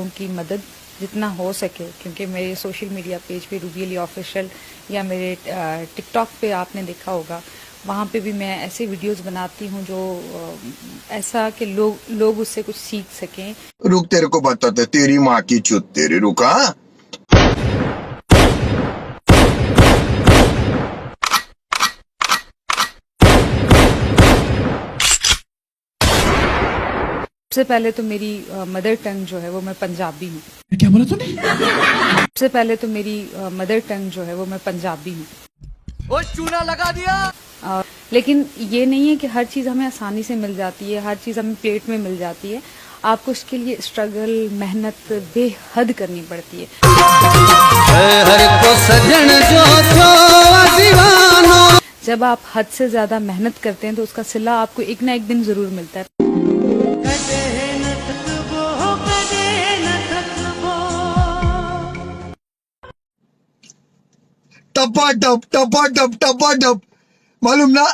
लोगों की मदद जितना हो सके, क्योंकि मेरे सोशल मीडिया पेज पे रूबी अली ऑफिशियल या मेरे टिकटॉक पे आपने देखा होगा, वहाँ पे भी मैं ऐसे वीडियोस बनाती हूँ जो ऐसा कि लोग उससे कुछ सीख सकें। रुक, तेरे को बताते, तेरी माँ की चुत तेरी, रुका। सबसे पहले तो मेरी मदर टंग जो है वो मैं पंजाबी हूँ। क्या बोला तूने? सबसे पहले तो मेरी मदर टंग जो है वो मैं पंजाबी हूँ। ओ चूना लगा दिया। लेकिन ये नहीं है कि हर चीज़ हमें आसानी से मिल जाती है, हर चीज़ हमें प्लेट में मिल जाती है। आपको उसके लिए स्ट्रगल, मेहनत बेहद करनी पड़ती है। हर को सजन जो थो दीवानो। जब आप हद से ज़्यादा मेहनत करते हैं तो उसका सिला आपको एक ना एक दिन ज़रूर मिलता है। टपा टप, मालूम ना।